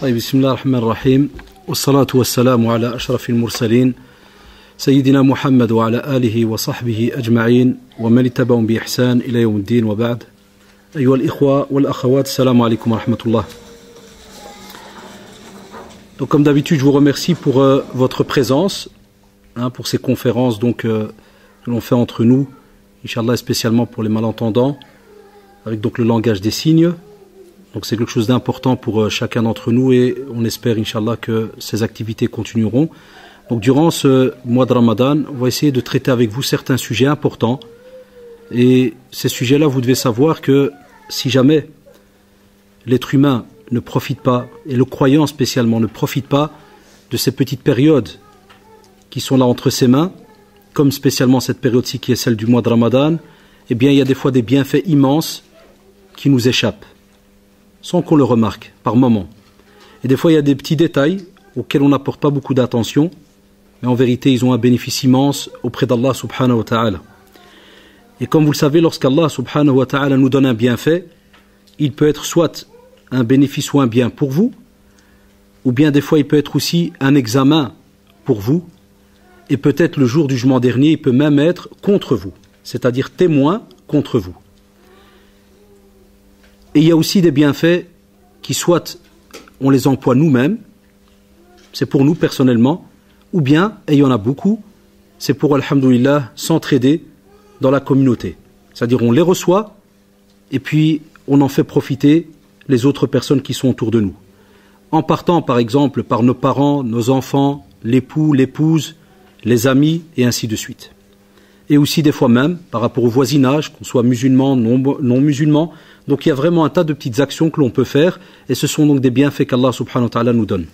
طيب بسم الله الرحمن الرحيم والصلاة والسلام على أشرف المرسلين سيدنا محمد وعلى آله وصحبه أجمعين ومن اتبعهم بإحسان إلى يوم الدين وبعد أيها الإخوة والأخوات السلام عليكم ورحمة الله. Donc comme d'habitude je vous remercie pour votre présence pour ces conférences que l'on fait entre nous, Inch'Allah, spécialement pour les malentendants, avec donc le langage des signes. Donc c'est quelque chose d'important pour chacun d'entre nous et on espère Inch'Allah que ces activités continueront. Donc durant ce mois de Ramadan, on va essayer de traiter avec vous certains sujets importants. Et ces sujets-là, vous devez savoir que si jamais l'être humain ne profite pas, et le croyant spécialement ne profite pas de ces petites périodes qui sont là entre ses mains, comme spécialement cette période-ci qui est celle du mois de Ramadan, eh bien il y a des fois des bienfaits immenses qui nous échappent, sans qu'on le remarque, par moment. Et des fois il y a des petits détails auxquels on n'apporte pas beaucoup d'attention, mais en vérité ils ont un bénéfice immense auprès d'Allah subhanahu wa ta'ala. Et comme vous le savez, lorsqu'Allah subhanahu wa ta'ala nous donne un bienfait, il peut être soit un bénéfice ou un bien pour vous, ou bien des fois il peut être aussi un examen pour vous, et peut-être le jour du jugement dernier, il peut même être contre vous, c'est-à-dire témoin contre vous. Et il y a aussi des bienfaits qui soit on les emploie nous-mêmes, c'est pour nous personnellement, ou bien, et il y en a beaucoup, c'est pour, alhamdoulilah, s'entraider dans la communauté. C'est-à-dire on les reçoit, et puis on en fait profiter les autres personnes qui sont autour de nous. En partant par exemple par nos parents, nos enfants, l'époux, l'épouse, les amis, et ainsi de suite. Et aussi des fois même, par rapport au voisinage, qu'on soit musulman, non musulman. Donc il y a vraiment un tas de petites actions que l'on peut faire, et ce sont donc des bienfaits qu'Allah subhanahu wa ta'ala nous donne.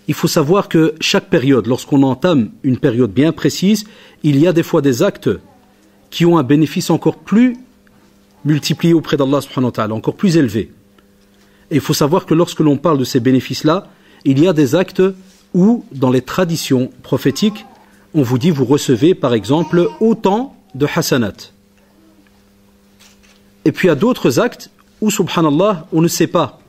Il faut savoir que chaque période, lorsqu'on entame une période bien précise, il y a des fois des actes qui ont un bénéfice encore plus multiplié auprès d'Allah subhanahu wa ta'ala, encore plus élevé. Et il faut savoir que lorsque l'on parle de ces bénéfices-là, il y a des actes où, dans les traditions prophétiques, on vous dit, vous recevez par exemple autant de hasanat. Et puis il y a d'autres actes où, subhanallah, on ne sait pas.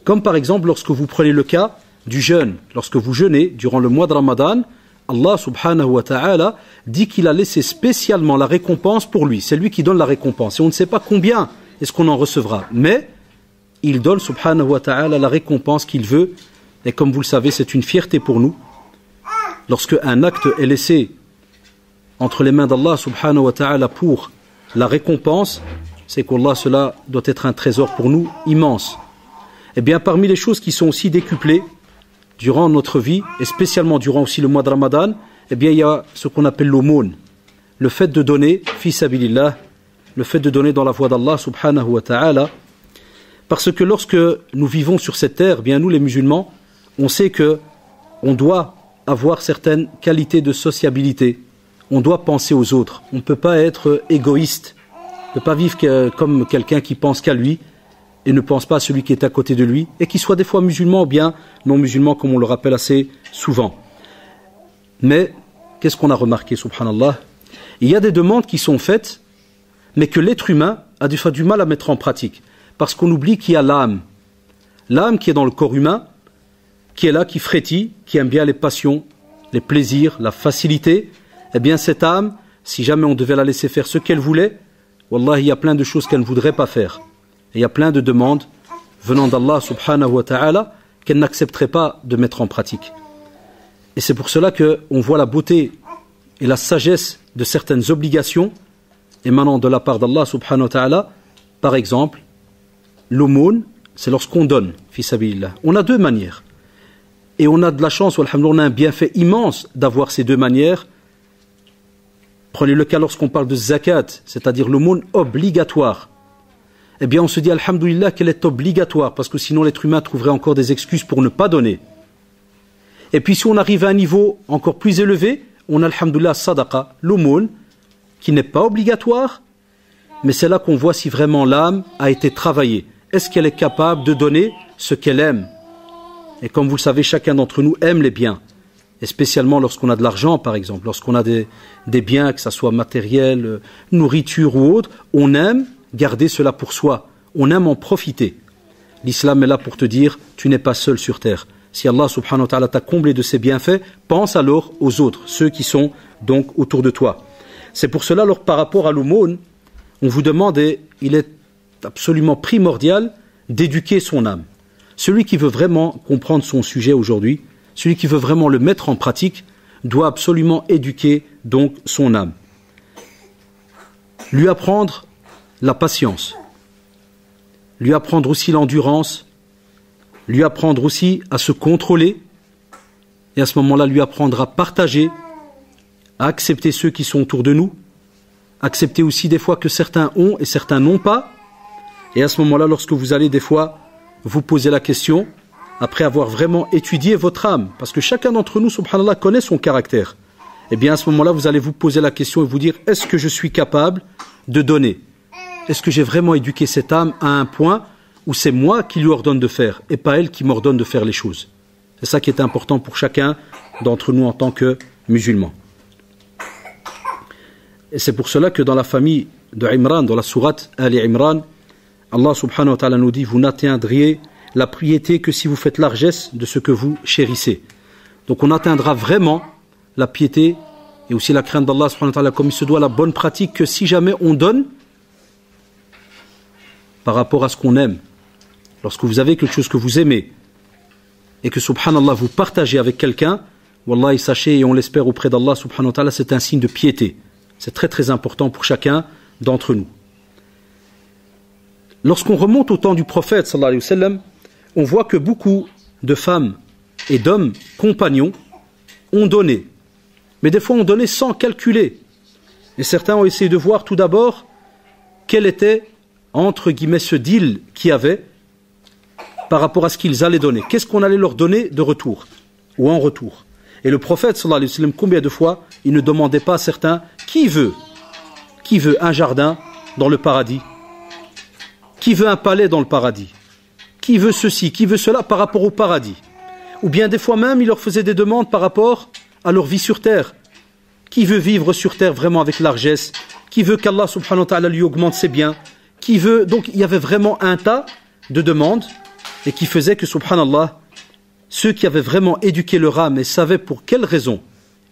Comme par exemple lorsque vous prenez le cas du jeûne. Lorsque vous jeûnez durant le mois de Ramadan, Allah subhanahu wa ta'ala dit qu'il a laissé spécialement la récompense pour lui. C'est lui qui donne la récompense. Et on ne sait pas combien est-ce qu'on en recevra. Mais il donne subhanahu wa ta'ala la récompense qu'il veut. Et comme vous le savez, c'est une fierté pour nous. Lorsque un acte est laissé entre les mains d'Allah subhanahu wa ta'ala pour la récompense, c'est qu'Allah, cela doit être un trésor pour nous immense. Et bien parmi les choses qui sont aussi décuplées durant notre vie, et spécialement durant aussi le mois de Ramadan, eh bien il y a ce qu'on appelle l'aumône. Le fait de donner, fi sabilillah, le fait de donner dans la voie d'Allah subhanahu wa ta'ala. Parce que lorsque nous vivons sur cette terre, eh bien nous les musulmans, on sait que on doit avoir certaines qualités de sociabilité. On doit penser aux autres. On ne peut pas être égoïste. On ne peut pas vivre comme quelqu'un qui pense qu'à lui et ne pense pas à celui qui est à côté de lui et qui soit des fois musulman ou bien non musulman comme on le rappelle assez souvent. Mais qu'est-ce qu'on a remarqué, subhanallah? Il y a des demandes qui sont faites mais que l'être humain a des fois du mal à mettre en pratique parce qu'on oublie qu'il y a l'âme. L'âme qui est dans le corps humain, qui est là, qui frétille, qui aime bien les passions, les plaisirs, la facilité, eh bien cette âme, si jamais on devait la laisser faire ce qu'elle voulait, wallah, il y a plein de choses qu'elle ne voudrait pas faire. Et il y a plein de demandes venant d'Allah subhanahu wa ta'ala qu'elle n'accepterait pas de mettre en pratique. Et c'est pour cela qu'on voit la beauté et la sagesse de certaines obligations émanant de la part d'Allah subhanahu wa ta'ala. Par exemple, l'aumône, c'est lorsqu'on donne, fi sabilillah. On a deux manières. Et on a de la chance, alhamdoulilah, on a un bienfait immense d'avoir ces deux manières. Prenez le cas lorsqu'on parle de zakat, c'est-à-dire l'aumône obligatoire. Eh bien on se dit, alhamdoulilah, qu'elle est obligatoire, parce que sinon l'être humain trouverait encore des excuses pour ne pas donner. Et puis si on arrive à un niveau encore plus élevé, on a, alhamdoulilah, sadaqa, l'aumône, qui n'est pas obligatoire, mais c'est là qu'on voit si vraiment l'âme a été travaillée. Est-ce qu'elle est capable de donner ce qu'elle aime? Et comme vous le savez, chacun d'entre nous aime les biens. Et spécialement lorsqu'on a de l'argent, par exemple, lorsqu'on a des biens, que ce soit matériel, nourriture ou autre, on aime garder cela pour soi. On aime en profiter. l'islam est là pour te dire, tu n'es pas seul sur terre. Si Allah subhanahu wa ta'ala t'a comblé de ses bienfaits, pense alors aux autres, ceux qui sont donc autour de toi. C'est pour cela, alors, par rapport à l'aumône, on vous demande, et il est absolument primordial, d'éduquer son âme. Celui qui veut vraiment comprendre son sujet aujourd'hui, celui qui veut vraiment le mettre en pratique, doit absolument éduquer donc son âme. Lui apprendre la patience, lui apprendre aussi l'endurance, lui apprendre aussi à se contrôler, et à ce moment-là, lui apprendre à partager, à accepter ceux qui sont autour de nous, accepter aussi des fois que certains ont et certains n'ont pas, et à ce moment-là, lorsque vous allez des fois vous poser la question, après avoir vraiment étudié votre âme, parce que chacun d'entre nous, subhanallah, connaît son caractère, et bien à ce moment-là, vous allez vous poser la question et vous dire, est-ce que je suis capable de donner? Est-ce que j'ai vraiment éduqué cette âme à un point où c'est moi qui lui ordonne de faire et pas elle qui m'ordonne de faire les choses? C'est ça qui est important pour chacun d'entre nous en tant que musulmans. Et c'est pour cela que dans la famille de Imran, dans la sourate Ali Imran, Allah subhanahu wa ta'ala nous dit, vous n'atteindriez la piété que si vous faites largesse de ce que vous chérissez. Donc on atteindra vraiment la piété et aussi la crainte d'Allah subhanahu wa ta'ala comme il se doit, la bonne pratique, que si jamais on donne par rapport à ce qu'on aime. Lorsque vous avez quelque chose que vous aimez et que subhanallah vous partagez avec quelqu'un, wallahi, sachez, et on l'espère auprès d'Allah subhanahu wa ta'ala, c'est un signe de piété. C'est très très important pour chacun d'entre nous. Lorsqu'on remonte au temps du prophète sallallahu alayhi wa sallam, on voit que beaucoup de femmes et d'hommes compagnons ont donné. Mais des fois on donnait sans calculer. Et certains ont essayé de voir tout d'abord quel était, entre guillemets, ce deal qu'il y avait par rapport à ce qu'ils allaient donner. Qu'est-ce qu'on allait leur donner de retour ou en retour? Et le prophète sallallahu alayhi wa sallam, combien de fois il ne demandait pas à certains, qui veut un jardin dans le paradis? Qui veut un palais dans le paradis? Qui veut ceci? Qui veut cela par rapport au paradis? Ou bien des fois même il leur faisait des demandes par rapport à leur vie sur terre. Qui veut vivre sur terre vraiment avec largesse? Qui veut qu'Allah subhanahu wa ta'ala lui augmente ses biens? Qui veut... Donc il y avait vraiment un tas de demandes et qui faisait que subhanallah, ceux qui avaient vraiment éduqué leur âme et savaient pour quelles raisons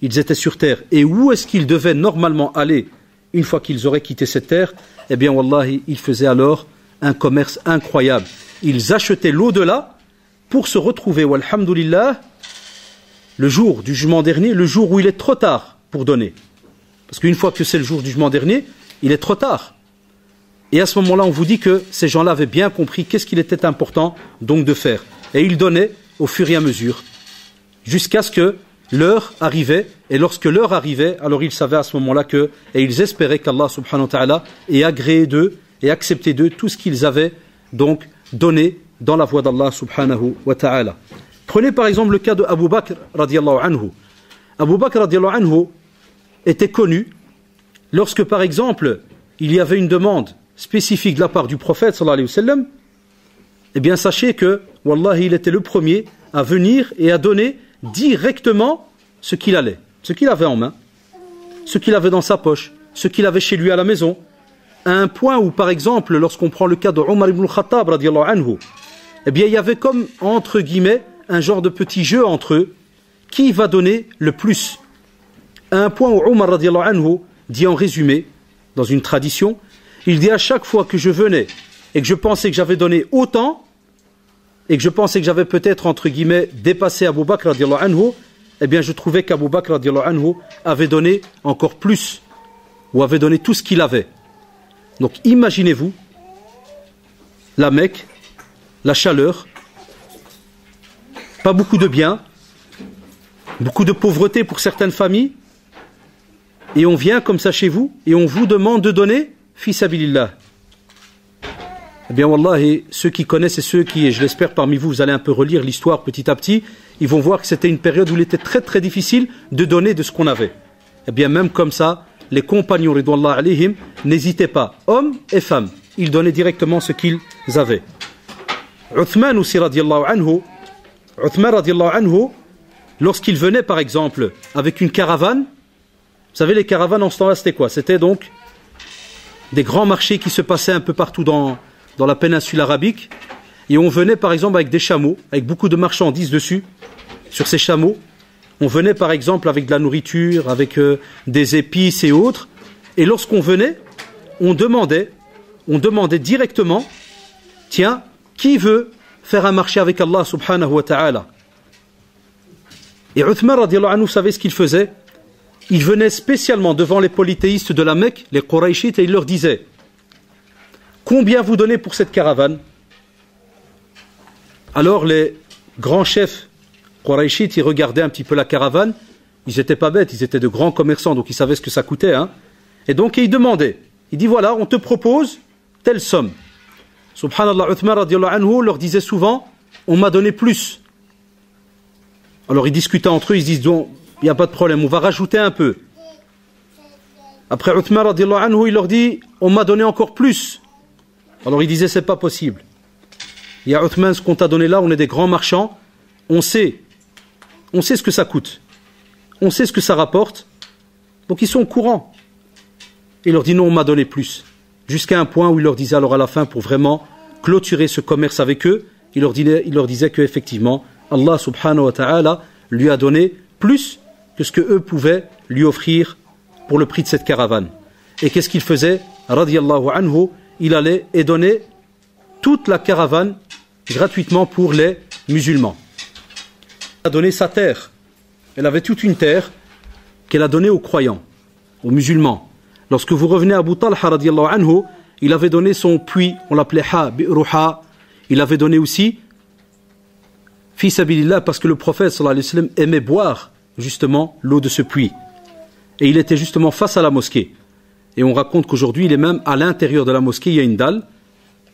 ils étaient sur terre et où est-ce qu'ils devaient normalement aller une fois qu'ils auraient quitté cette terre, eh bien wallahi, ils faisaient alors un commerce incroyable. Ils achetaient l'au-delà pour se retrouver, walhamdulillah, le jour du jugement dernier, le jour où il est trop tard pour donner. Parce qu'une fois que c'est le jour du jugement dernier, il est trop tard. Et à ce moment-là, on vous dit que ces gens-là avaient bien compris qu'est-ce qu'il était important donc de faire. Et ils donnaient au fur et à mesure, jusqu'à ce que l'heure arrivait. Et lorsque l'heure arrivait, alors ils savaient à ce moment-là que, et ils espéraient qu'Allah subhanahu wa ta'ala ait agréé d'eux et accepté d'eux tout ce qu'ils avaient donc donné dans la voie d'Allah subhanahu wa ta'ala. Prenez par exemple le cas de Abu Bakr radiallahu anhu. Abu Bakr radiallahu anhu était connu lorsque par exemple il y avait une demande spécifique de la part du prophète sallallahu alayhi wa sallam, eh bien sachez que wallahi il était le premier à venir et à donner directement ce qu'il allait, ce qu'il avait en main, ce qu'il avait dans sa poche, ce qu'il avait chez lui à la maison, à un point où par exemple lorsqu'on prend le cas de Omar ibn al-Khattab radiallahu anhu, eh bien il y avait comme entre guillemets un genre de petit jeu entre eux, qui va donner le plus, à un point où Omar radiallahu anhu dit en résumé, dans une tradition, il dit à chaque fois que je venais et que je pensais que j'avais donné autant et que je pensais que j'avais peut-être entre guillemets dépassé Abu Bakr radiallahu anhu, eh bien je trouvais qu'Abu Bakr radiallahu anhu avait donné encore plus ou avait donné tout ce qu'il avait. Donc imaginez-vous la Mecque, la chaleur, pas beaucoup de biens, beaucoup de pauvreté pour certaines familles, et on vient comme ça chez vous et on vous demande de donner fi sabilillah. Eh bien wallahi, ceux qui connaissent et ceux qui, et je l'espère parmi vous, vous allez un peu relire l'histoire petit à petit, ils vont voir que c'était une période où il était très très difficile de donner de ce qu'on avait. Eh bien même comme ça, les compagnons ridwanullah alayhim n'hésitaient pas, hommes et femmes, ils donnaient directement ce qu'ils avaient. Uthman aussi radiallahu anhu, Uthman radiallahu anhu, lorsqu'il venait par exemple avec une caravane, vous savez les caravanes en ce temps-là c'était quoi? C'était donc des grands marchés qui se passaient un peu partout dans la péninsule arabique. et on venait par exemple avec des chameaux, avec beaucoup de marchandises dessus, sur ces chameaux. On venait par exemple avec de la nourriture, avec des épices et autres. Et lorsqu'on venait, on demandait directement, tiens, qui veut faire un marché avec Allah subhanahu wa ta'ala? Et Uthman radiallahu anhu, vous savez ce qu'il faisait? Il venait spécialement devant les polythéistes de la Mecque, les Qurayshites, et il leur disait, combien vous donnez pour cette caravane? Alors les grands chefs Qurayshites, ils regardaient un petit peu la caravane, ils n'étaient pas bêtes, ils étaient de grands commerçants, donc ils savaient ce que ça coûtait, hein. Et donc ils demandaient, il dit voilà, on te propose telle somme. Subhanallah, Uthman radiallahu anhu leur disait souvent, on m'a donné plus. Alors ils discutaient entre eux, ils disent, donc, il n'y a pas de problème, on va rajouter un peu. Après Uthman radiallahu anhu, il leur dit, on m'a donné encore plus. Alors ils disaient, c'est pas possible. Il y a Uthman, ce qu'on t'a donné là, on est des grands marchands, on sait ce que ça coûte, on sait ce que ça rapporte, donc ils sont au courant. Il leur dit non, on m'a donné plus. Jusqu'à un point où il leur disait alors à la fin, pour vraiment clôturer ce commerce avec eux, il leur disait qu'effectivement, Allah subhanahu wa ta'ala lui a donné plus que ce que eux pouvaient lui offrir pour le prix de cette caravane. Et qu'est-ce qu'il faisait? Radiallahu anhu, il allait et donnait toute la caravane gratuitement pour les musulmans. Elle a donné sa terre. Elle avait toute une terre qu'elle a donnée aux croyants, aux musulmans. Lorsque vous revenez à Abu Talha radiallahu anhu, il avait donné son puits, on l'appelait Bi'ruha. Il avait donné aussi fi sabilillah, parce que le prophète sallallahu alayhi wa sallam aimait boire justement l'eau de ce puits. Et il était justement face à la mosquée. Et on raconte qu'aujourd'hui, il est même à l'intérieur de la mosquée, il y a une dalle.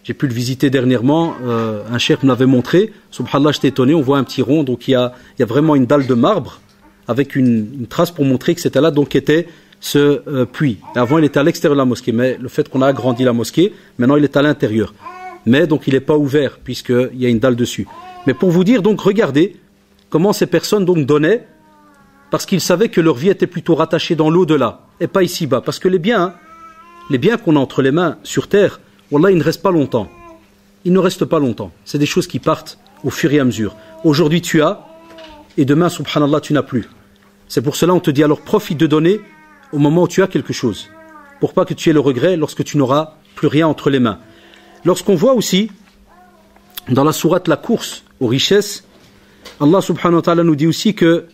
J'ai pu le visiter dernièrement, un cheikh me l'avait montré. Subhanallah, j'étais étonné, on voit un petit rond, donc il y a vraiment une dalle de marbre avec une trace pour montrer que c'était là donc était ce puits. Et avant, il était à l'extérieur de la mosquée, mais le fait qu'on a agrandi la mosquée, maintenant il est à l'intérieur. Mais donc il n'est pas ouvert puisqu'il y a une dalle dessus. Mais pour vous dire, donc regardez comment ces personnes donc donnaient, parce qu'ils savaient que leur vie était plutôt rattachée dans l'au-delà et pas ici-bas. Parce que les biens qu'on a entre les mains sur terre, wallah, ils ne restent pas longtemps. Ils ne restent pas longtemps. C'est des choses qui partent au fur et à mesure. Aujourd'hui tu as, et demain, subhanallah, tu n'as plus. C'est pour cela on te dit alors profite de donner au moment où tu as quelque chose, pour pas que tu aies le regret lorsque tu n'auras plus rien entre les mains. Lorsqu'on voit aussi dans la sourate la course aux richesses, Allah subhanahu wa ta'ala nous dit aussi que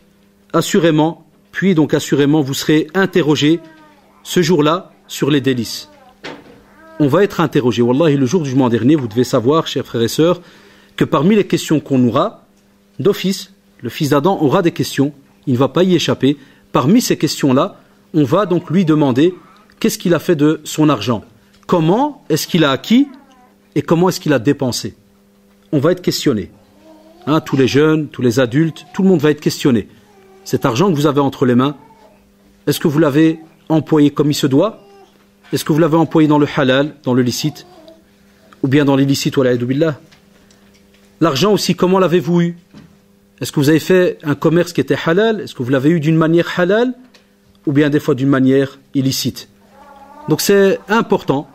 assurément, vous serez interrogés ce jour-là sur les délices. On va être interrogé. Wallahi, le jour du jugement dernier, vous devez savoir, chers frères et sœurs, que parmi les questions qu'on aura, d'office, le fils d'Adam aura des questions, il ne va pas y échapper. Parmi ces questions-là, on va donc lui demander qu'est-ce qu'il a fait de son argent, comment est-ce qu'il a acquis et comment est-ce qu'il a dépensé. On va être questionné. Tous les jeunes, tous les adultes, tout le monde va être questionné. Cet argent que vous avez entre les mains, est-ce que vous l'avez employé comme il se doit? Est-ce que vous l'avez employé dans le halal, dans le licite, ou bien dans l'illicite, wala'idhu billah? L'argent aussi, comment l'avez-vous eu? Est-ce que vous avez fait un commerce qui était halal? Est-ce que vous l'avez eu d'une manière halal, ou bien des fois d'une manière illicite? Donc c'est important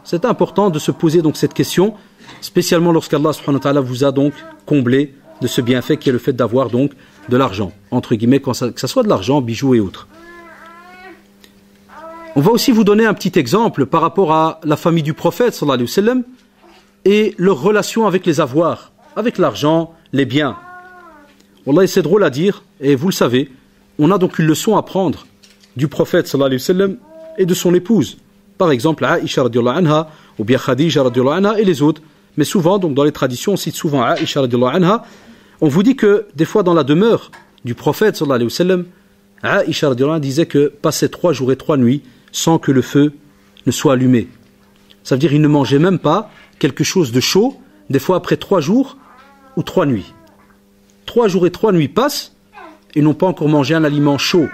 de se poser donc cette question, spécialement lorsqu'Allah subhanahu wa ta'ala vous a donc comblé de ce bienfait qui est le fait d'avoir donc de l'argent, entre guillemets, que ça soit de l'argent, bijoux et autres. On va aussi vous donner un petit exemple par rapport à la famille du prophète sallallahu alayhi wa sallam et leur relation avec les avoirs, avec l'argent, les biens. Wallah, c'est drôle à dire, et vous le savez, on a donc une leçon à prendre du prophète sallallahu alayhi wa sallam et de son épouse. Par exemple, Aïcha radiallahu anha, ou bien Khadija radiallahu anha et les autres. Mais souvent, donc dans les traditions, on cite souvent Aïcha radiallahu anha. On vous dit que des fois dans la demeure du prophète sallallahu alayhi wa sallam, Aïcha radiallahu anha disait que passait 3 jours et 3 nuits sans que le feu ne soit allumé. Ça veut dire qu'il ne mangeait même pas quelque chose de chaud, des fois après 3 jours ou 3 nuits. 3 jours et 3 nuits passent et n'ont pas encore mangé un aliment chaud.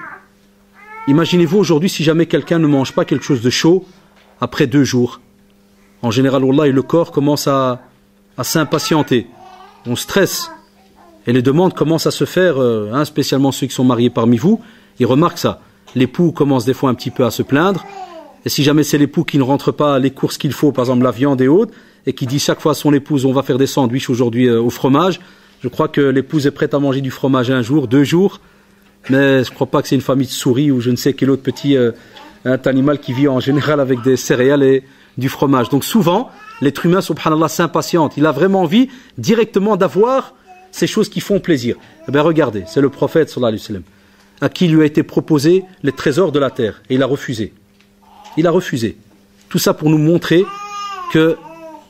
Imaginez-vous aujourd'hui si jamais quelqu'un ne mange pas quelque chose de chaud après 2 jours. En général, wallah, le corps commence à s'impatienter. On stresse. Et les demandes commencent à se faire, spécialement ceux qui sont mariés parmi vous, ils remarquent ça. L'époux commence des fois un petit peu à se plaindre. Et si jamais c'est l'époux qui ne rentre pas les courses qu'il faut, par exemple la viande et autres, et qui dit chaque fois à son épouse on va faire des sandwichs aujourd'hui au fromage. Je crois que l'épouse est prête à manger du fromage un jour, 2 jours, mais je ne crois pas que c'est une famille de souris ou je ne sais quel autre petit animal qui vit en général avec des céréales et du fromage. Donc souvent, l'être humain, subhanallah, s'impatiente. Il a vraiment envie directement d'avoir ces choses qui font plaisir. Eh bien regardez, c'est le prophète sallallahu alayhi wa sallam, à qui lui a été proposé les trésors de la terre, et il a refusé. Il a refusé. Tout ça pour nous montrer que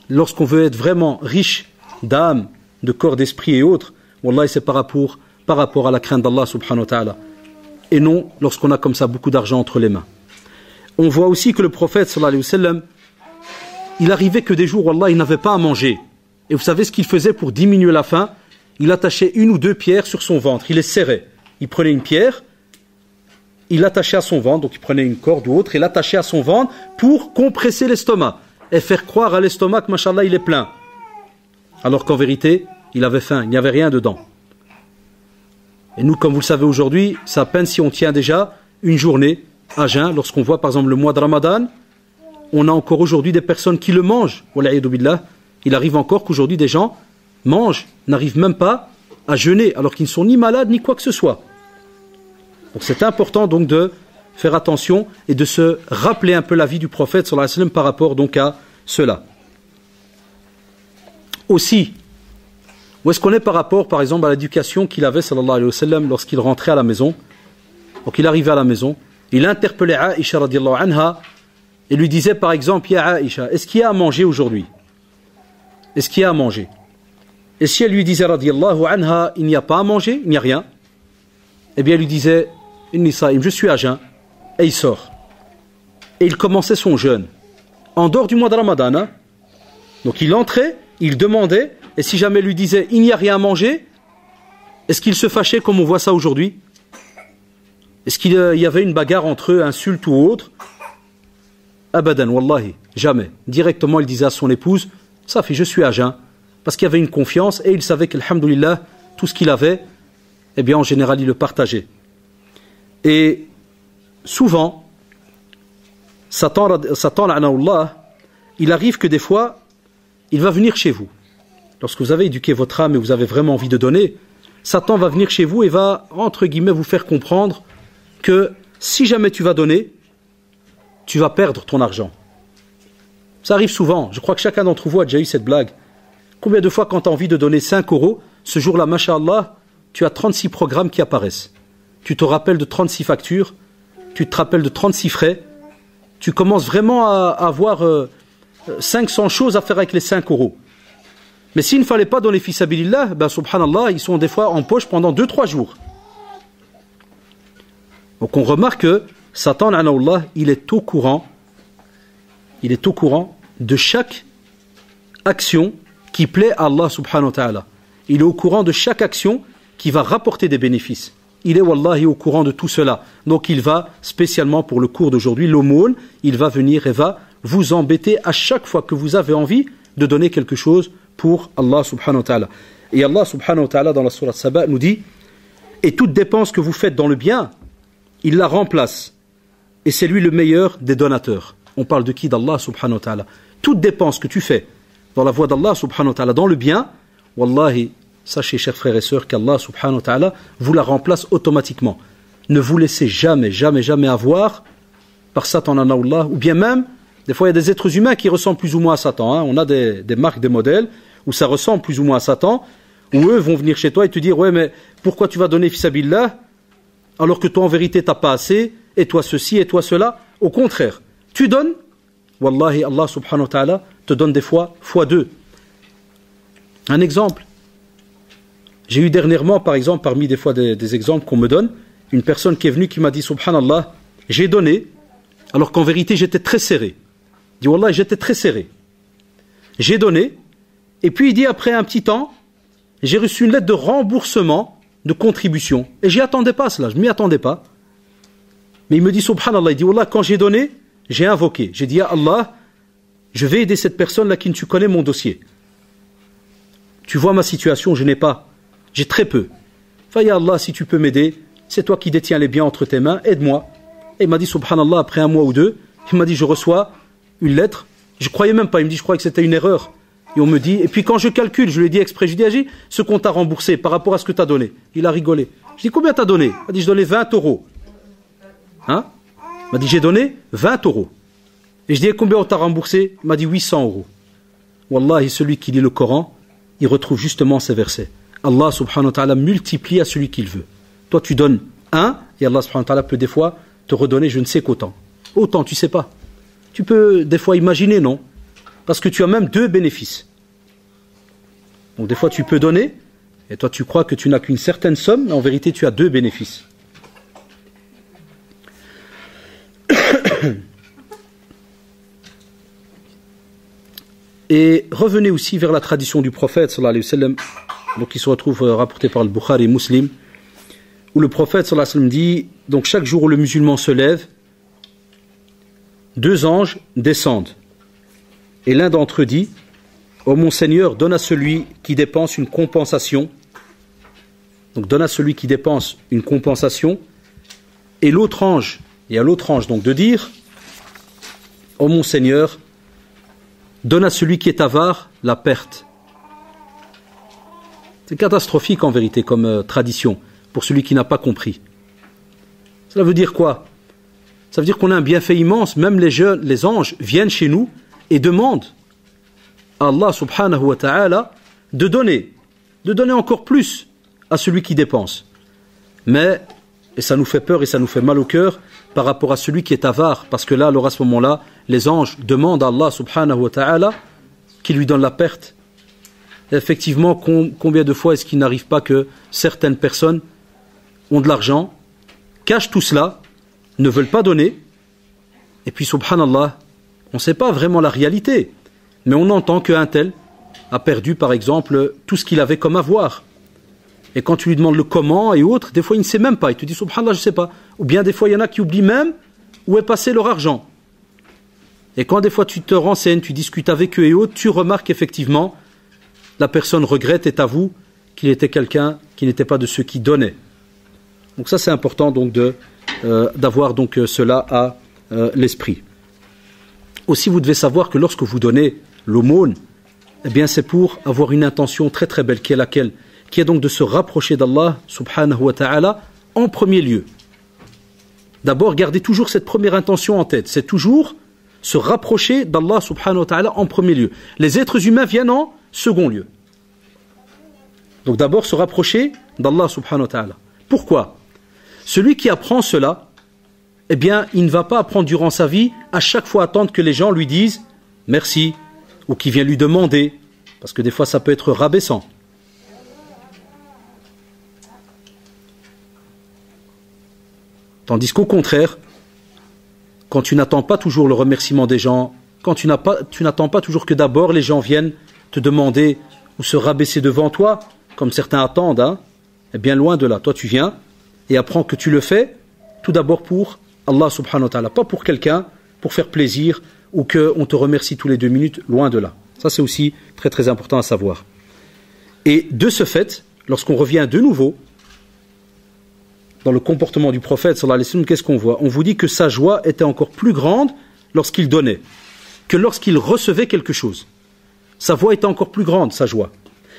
lorsqu'on veut être vraiment riche d'âme, de corps, d'esprit et autres, wallah, c'est par rapport à la crainte d'Allah subhanahu wa ta'ala. Et non lorsqu'on a comme ça beaucoup d'argent entre les mains. On voit aussi que le prophète sallallahu alayhi wa sallam, il arrivait que des jours, wallah, il n'avait pas à manger. Et vous savez ce qu'il faisait pour diminuer la faim? Il attachait 1 ou 2 pierres sur son ventre, il les serrait. Il prenait une pierre, il l'attachait à son ventre, donc il prenait une corde ou autre, et l'attachait à son ventre pour compresser l'estomac et faire croire à l'estomac que, machallah, il est plein. Alors qu'en vérité, il avait faim, il n'y avait rien dedans. Et nous, comme vous le savez aujourd'hui, c'est à peine si on tient déjà une journée à jeun. Lorsqu'on voit par exemple le mois de Ramadan, on a encore aujourd'hui des personnes qui le mangent. Il arrive encore qu'aujourd'hui des gens mangent, n'arrivent même pas à jeûner, alors qu'ils ne sont ni malades ni quoi que ce soit. Donc c'est important donc de faire attention et de se rappeler un peu la vie du prophète sallallahu alayhi wa sallam par rapport donc à cela. Aussi, où est-ce qu'on est par rapport par exemple à l'éducation qu'il avait sallallahu alayhi wa sallam lorsqu'il rentrait à la maison? Donc il arrivait à la maison, il interpellait Aïcha radiallahu anha et lui disait par exemple: Ya Aïcha, est-ce qu'il y a à manger aujourd'hui? Est-ce qu'il y a à manger? Et si elle lui disait radiallahu anha, il n'y a pas à manger, il n'y a rien, eh bien elle lui disait: Inni saïm, je suis à jeun, et il sort. Et il commençait son jeûne, en dehors du mois de Ramadan. Hein. Donc il entrait, il demandait, et si jamais elle lui disait il n'y a rien à manger, est-ce qu'il se fâchait comme on voit ça aujourd'hui? Est-ce qu'il y avait une bagarre entre eux, insulte ou autre? Abadan, wallahi, jamais. Directement il disait à son épouse: ça fait, je suis à jeun. Parce qu'il y avait une confiance et il savait qu'alhamdoulilah, tout ce qu'il avait, eh bien en général il le partageait. Et souvent, Satan, il arrive que des fois, il va venir chez vous. Lorsque vous avez éduqué votre âme et vous avez vraiment envie de donner, Satan va venir chez vous et va, entre guillemets, vous faire comprendre que si jamais tu vas donner, tu vas perdre ton argent. Ça arrive souvent. Je crois que chacun d'entre vous a déjà eu cette blague. Combien de fois, quand tu as envie de donner 5 €, ce jour-là, masha'Allah, tu as 36 programmes qui apparaissent. Tu te rappelles de 36 factures, tu te rappelles de 36 frais, tu commences vraiment à avoir 500 choses à faire avec les 5 €. Mais s'il ne fallait pas donner fils sabilillah, ben subhanallah, ils sont des fois en poche pendant 2-3 jours. Donc on remarque que Satan, il est au courant de chaque action qui plaît à Allah subhanahu wa ta'ala. Il est au courant de chaque action qui va rapporter des bénéfices. Il est wallahi au courant de tout cela. Donc il va, spécialement pour le cours d'aujourd'hui, l'aumône, il va venir et va vous embêter à chaque fois que vous avez envie de donner quelque chose pour Allah subhanahu wa ta'ala. Et Allah subhanahu wa ta'ala dans la sourate Saba nous dit: et toute dépense que vous faites dans le bien, il la remplace. Et c'est lui le meilleur des donateurs. On parle de qui? D'Allah subhanahu wa ta'ala. Toute dépense que tu fais dans la voie d'Allah subhanahu wa ta'ala, dans le bien, wallahi, sachez chers frères et sœurs qu'Allah subhanahu wa ta'ala vous la remplace automatiquement. Ne vous laissez jamais, jamais, jamais avoir par Satan Allah, ou bien même, des fois il y a des êtres humains qui ressemblent plus ou moins à Satan. Hein. On a des marques, des modèles où ça ressemble plus ou moins à Satan, où eux vont venir chez toi et te dire: ouais, mais pourquoi tu vas donner fissabillah alors que toi en vérité t'as pas assez, et toi ceci, et toi cela? Au contraire, tu donnes, wallahi, Allah subhanahu wa ta'ala te donne des fois x2. Un exemple. J'ai eu dernièrement, par exemple, parmi des fois des exemples qu'on me donne, une personne qui est venue qui m'a dit: subhanallah, j'ai donné, alors qu'en vérité j'étais très serré. Il dit: wallah, j'étais très serré. J'ai donné, et puis il dit: après un petit temps, j'ai reçu une lettre de remboursement de contribution. Et j'y attendais pas cela, je m'y attendais pas. Mais il me dit: subhanallah, il dit: wallah, quand j'ai donné, j'ai invoqué. J'ai dit: ya Allah, je vais aider cette personne-là qui tu connais mon dossier. Tu vois ma situation, je n'ai pas. J'ai très peu. Ya Allah, si tu peux m'aider, c'est toi qui détiens les biens entre tes mains, aide-moi. Et il m'a dit, subhanallah, après 1 mois ou 2, il m'a dit: je reçois une lettre. Je croyais même pas, il me dit: je croyais que c'était une erreur. Et on me dit, et puis quand je calcule, je lui ai dit exprès, je lui ai dit, ce qu'on t'a remboursé par rapport à ce que tu as donné. Il a rigolé. Je dis, combien t'as donné? Il a dit, je donnais 20 euros. Hein? Il m'a dit, j'ai donné 20 euros. Et je dis, combien on t'a remboursé? Il m'a dit, 800 euros. Wallahi, celui qui lit le Coran, il retrouve justement ces versets. Allah subhanahu wa ta'ala multiplie à celui qu'il veut. Toi, tu donnes un, et Allah subhanahu wa ta'ala peut des fois te redonner je ne sais qu'autant. Autant, tu sais pas. Tu peux des fois imaginer, non? Parce que tu as même deux bénéfices. Donc des fois tu peux donner, et toi tu crois que tu n'as qu'une certaine somme, mais en vérité tu as deux bénéfices. Et revenez aussi vers la tradition du prophète, sallallahu alayhi wa sallam, donc qui se retrouve rapporté par le Bukhari et Muslim, où le prophète sallallahu alayhi wa sallam dit, donc chaque jour où le musulman se lève, deux anges descendent. Et l'un d'entre eux dit, ô mon Seigneur, donne à celui qui dépense une compensation. Donc donne à celui qui dépense une compensation. Et l'autre ange, et à l'autre ange donc de dire, ô mon Seigneur, donne à celui qui est avare la perte. C'est catastrophique en vérité comme tradition pour celui qui n'a pas compris. Cela veut dire quoi? Ça veut dire qu'on a un bienfait immense. Même les anges viennent chez nous et demandent à Allah subhanahu wa ta'ala de donner encore plus à celui qui dépense. Mais, et ça nous fait peur et ça nous fait mal au cœur par rapport à celui qui est avare, parce que là, alors à ce moment-là, les anges demandent à Allah subhanahu wa ta'ala qui lui donne la perte. Et effectivement, combien de fois est-ce qu'il n'arrive pas que certaines personnes ont de l'argent, cachent tout cela, ne veulent pas donner, et puis subhanallah, on ne sait pas vraiment la réalité, mais on entend qu'un tel a perdu par exemple tout ce qu'il avait comme avoir. Et quand tu lui demandes le comment et autres, des fois il ne sait même pas, il te dit subhanallah je ne sais pas. Ou bien des fois il y en a qui oublient même où est passé leur argent. Et quand des fois tu te renseignes, tu discutes avec eux et autres, tu remarques effectivement la personne regrette et t'avoue qu'il était quelqu'un qui n'était pas de ceux qui donnaient. Donc ça c'est important donc d'avoir donc cela à l'esprit. Aussi vous devez savoir que lorsque vous donnez l'aumône, eh bien c'est pour avoir une intention très très belle, qui est laquelle? Qui est donc de se rapprocher d'Allah subhanahu wa ta'ala en premier lieu. D'abord gardez toujours cette première intention en tête, c'est toujours se rapprocher d'Allah subhanahu wa ta'ala en premier lieu. Les êtres humains viennent en second lieu. Donc d'abord se rapprocher d'Allah subhanahu wa ta'ala. Pourquoi? Celui qui apprend cela, eh bien, il ne va pas apprendre durant sa vie à chaque fois attendre que les gens lui disent merci ou qu'il vient lui demander, parce que des fois ça peut être rabaissant. Tandis qu'au contraire, quand tu n'attends pas toujours le remerciement des gens, quand tu n'attends pas toujours que d'abord les gens viennent te demander ou se rabaisser devant toi, comme certains attendent, hein, eh bien loin de là, toi tu viens et apprends que tu le fais tout d'abord pour Allah subhanahu wa ta'ala, pas pour quelqu'un, pour faire plaisir ou qu'on te remercie tous les 2 minutes, loin de là. Ça c'est aussi très très important à savoir. Et de ce fait, lorsqu'on revient de nouveau dans le comportement du prophète sallallahu alayhi wa sallam, qu'est-ce qu'on voit? On vous dit que sa joie était encore plus grande lorsqu'il donnait que lorsqu'il recevait quelque chose. Sa joie était encore plus grande, sa joie.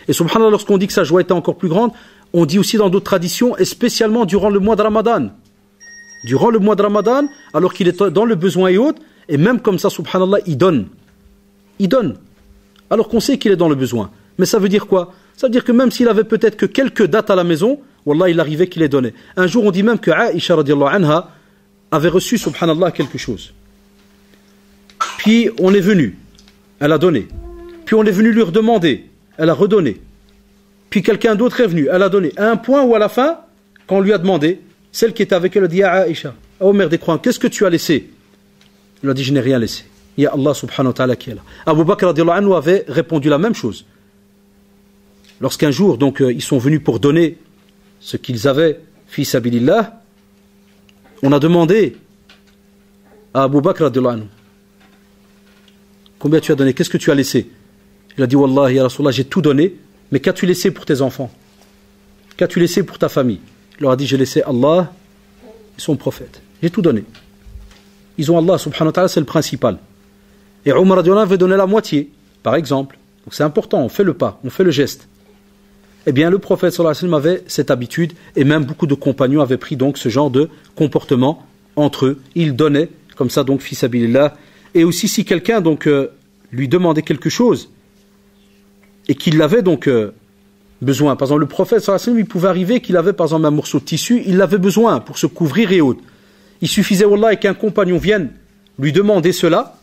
Et subhanallah, lorsqu'on dit que sa joie était encore plus grande, on dit aussi dans d'autres traditions, et spécialement durant le mois de Ramadan. Durant le mois de Ramadan, alors qu'il est dans le besoin et autres, et même comme ça, subhanallah, il donne. Il donne. Alors qu'on sait qu'il est dans le besoin. Mais ça veut dire quoi? Ça veut dire que même s'il avait peut-être que quelques dates à la maison, wallah, il arrivait qu'il les donnait. Un jour, on dit même que Aïcha radiallahu anha avait reçu, subhanallah, quelque chose. Puis on est venu, elle a donné. Puis on est venu lui redemander, elle a redonné. Puis quelqu'un d'autre est venu, elle a donné. À un point où à la fin, quand on lui a demandé, celle qui était avec elle a dit à Aïcha, ô mère des croyants, qu'est-ce que tu as laissé? Elle a dit, je n'ai rien laissé. Il y a Allah subhanahu wa ta'ala qui est là. Abu Bakr radiallahu anhu avait répondu la même chose. Lorsqu'un jour, donc, ils sont venus pour donner ce qu'ils avaient, fi sabilillah, on a demandé à Abu Bakr radiallahu anhu, combien tu as donné? Qu'est-ce que tu as laissé? Il a dit, Wallahi, ya Rasulallah, j'ai tout donné, mais qu'as-tu laissé pour tes enfants? Qu'as-tu laissé pour ta famille? Il leur a dit, j'ai laissé Allah et son prophète. J'ai tout donné. Ils ont Allah subhanahu wa ta'ala, c'est le principal. Et Omar radiallahu anhu veut donner la moitié, par exemple. Donc c'est important, on fait le pas, on fait le geste. Eh bien, le prophète sallallahu alayhi wa sallam avait cette habitude, et même beaucoup de compagnons avaient pris donc ce genre de comportement entre eux. Ils donnaient, comme ça donc, fi sabilillah. Et aussi, si quelqu'un donc lui demandait quelque chose, et qu'il avait donc besoin, par exemple, le prophète sallallahu alayhi wa sallam, il pouvait arriver qu'il avait par exemple un morceau de tissu, il l'avait besoin pour se couvrir et autres. Il suffisait, wallah, qu'un compagnon vienne lui demander cela,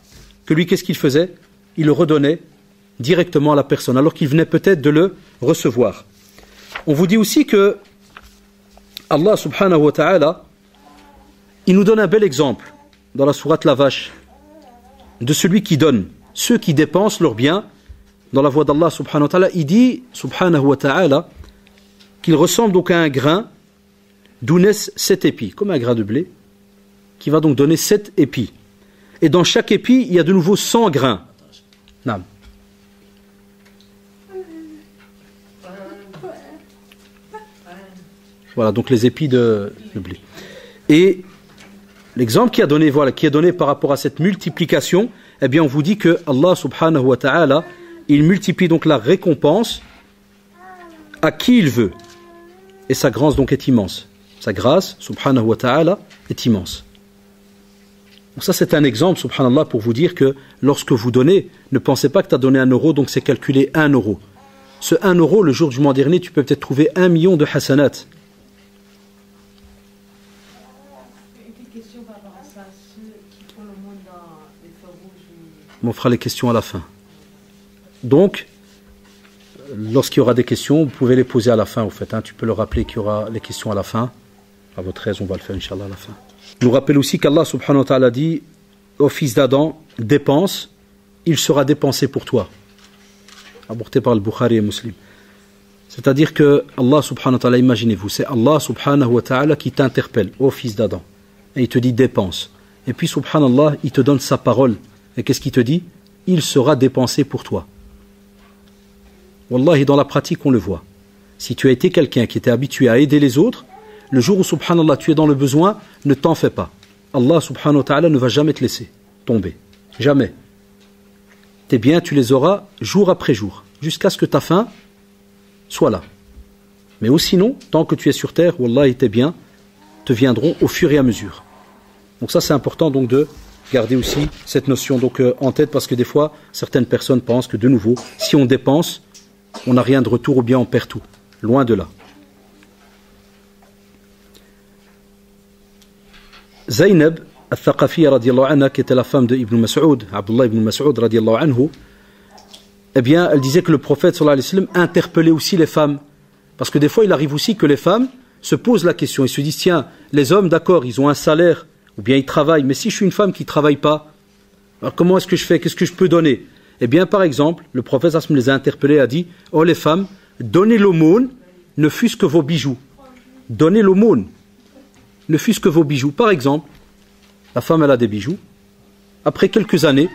que lui, qu'est-ce qu'il faisait? Il le redonnait directement à la personne, alors qu'il venait peut-être de le recevoir. On vous dit aussi que Allah subhanahu wa ta'ala, il nous donne un bel exemple dans la sourate La Vache de celui qui donne, ceux qui dépensent leurs biens dans la voie d'Allah subhanahu wa ta'ala. Il dit subhanahu wa ta'ala qu'il ressemble donc à un grain d'où naissent 7 épis, comme un grain de blé, qui va donc donner 7 épis. Et dans chaque épi, il y a de nouveau 100 grains. Non. Voilà, donc les épis de blé. Et l'exemple qui est donné par rapport à cette multiplication, eh bien on vous dit que Allah subhanahu wa ta'ala, il multiplie donc la récompense à qui il veut. Et sa grâce donc est immense. Sa grâce, subhanahu wa ta'ala, est immense. Donc ça c'est un exemple, subhanallah, pour vous dire que lorsque vous donnez, ne pensez pas que tu as donné 1 euro, donc c'est calculé 1 euro. Ce 1 euro, le jour du mois dernier, tu peux peut-être trouver 1 million de hasanat. On fera les questions à la fin. Donc, lorsqu'il y aura des questions, vous pouvez les poser à la fin, au fait. Tu peux leur rappeler qu'il y aura les questions à la fin. À votre aise, on va le faire, Inch'Allah, à la fin. Je nous rappelle aussi qu'Allah, subhanahu wa ta'ala, dit au fils d'Adam, dépense, il sera dépensé pour toi. Apporté par le Bukhari et Muslim. C'est-à-dire que Allah, subhanahu wa ta'ala, imaginez-vous, c'est Allah, subhanahu wa ta'ala, qui t'interpelle, ô fils d'Adam. Et il te dit, dépense. Et puis, subhanallah, il te donne sa parole. Et qu'est-ce qu'il te dit? Il sera dépensé pour toi. Wallahi, dans la pratique, on le voit. Si tu as été quelqu'un qui était habitué à aider les autres, le jour où, subhanallah, tu es dans le besoin, ne t'en fais pas. Allah, subhanahu wa ta'ala, ne va jamais te laisser tomber. Jamais. Tes biens, tu les auras jour après jour, jusqu'à ce que ta fin soit là. Mais ou sinon, tant que tu es sur terre, wallahi, tes biens te viendront au fur et à mesure. Donc ça, c'est important donc de garder aussi cette notion donc en tête, parce que des fois, certaines personnes pensent que de nouveau, si on dépense, on n'a rien de retour ou bien on perd tout. Loin de là. Zaynab al-Thaqafiyya radiyallahu anha, qui était la femme de Ibn Mas'ud, Abdullah ibn Mas'ud radiyallahu anhu, eh bien, elle disait que le prophète sallallahu alayhi wa sallam interpellait aussi les femmes. Parce que des fois, il arrive aussi que les femmes se posent la question. Ils se disent, tiens, les hommes, d'accord, ils ont un salaire, ou bien ils travaillent, mais si je suis une femme qui ne travaille pas, alors comment est-ce que je fais? Qu'est-ce que je peux donner? Eh bien, par exemple, le prophète sallallahu alayhi wa sallam les a interpellés et a dit, oh les femmes, donnez l'aumône, ne fût-ce que vos bijoux. Donnez l'aumône, ne fût-ce que vos bijoux. Par exemple, la femme, elle a des bijoux. Après quelques années,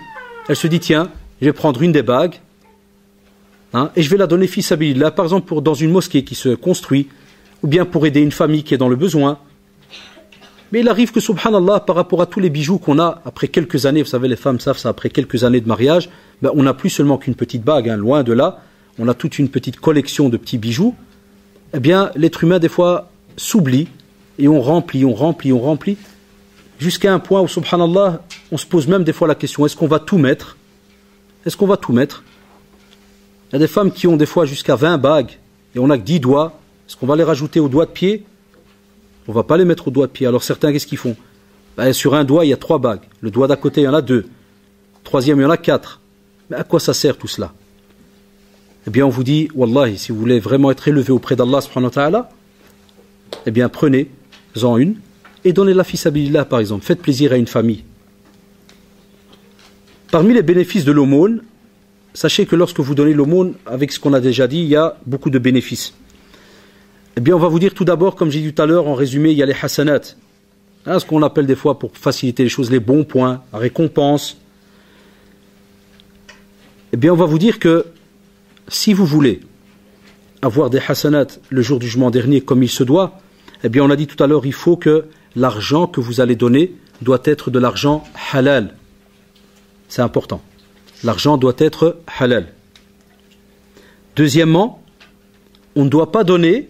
elle se dit, tiens, je vais prendre une des bagues, et je vais la donner fi sabilillah, par exemple dans une mosquée qui se construit, ou bien pour aider une famille qui est dans le besoin. Mais il arrive que, subhanallah, par rapport à tous les bijoux qu'on a, après quelques années, vous savez, les femmes savent ça, après quelques années de mariage, ben, on n'a plus seulement qu'une petite bague, loin de là, on a toute une petite collection de petits bijoux. Eh bien, l'être humain, des fois, s'oublie, et on remplit, jusqu'à un point où, subhanallah, on se pose même des fois la question, est-ce qu'on va tout mettre? Est-ce qu'on va tout mettre? Il y a des femmes qui ont des fois jusqu'à 20 bagues, et on n'a que 10 doigts. Est-ce qu'on va les rajouter aux doigts de pied? On ne va pas les mettre aux doigts de pied. Alors certains, qu'est-ce qu'ils font? Ben, sur un doigt, il y a 3 bagues. Le doigt d'à côté, il y en a 2. Troisième, il y en a 4. Mais à quoi ça sert tout cela? Eh bien, on vous dit, wallahi, si vous voulez vraiment être élevé auprès d'Allah, subhanahu wa ta'ala, eh bien, prenez-en une et donnez-la fi sabilillah, par exemple. Faites plaisir à une famille. Parmi les bénéfices de l'aumône, sachez que lorsque vous donnez l'aumône, avec ce qu'on a déjà dit, il y a beaucoup de bénéfices. Eh bien, on va vous dire tout d'abord, comme j'ai dit tout à l'heure, en résumé, il y a les hasanat. Ce qu'on appelle des fois, pour faciliter les choses, les bons points, la récompense. Eh bien, on va vous dire que si vous voulez avoir des hasanat le jour du jugement dernier comme il se doit, eh bien, on a dit tout à l'heure, il faut que l'argent que vous allez donner doit être de l'argent halal. C'est important. L'argent doit être halal. Deuxièmement, on ne doit pas donner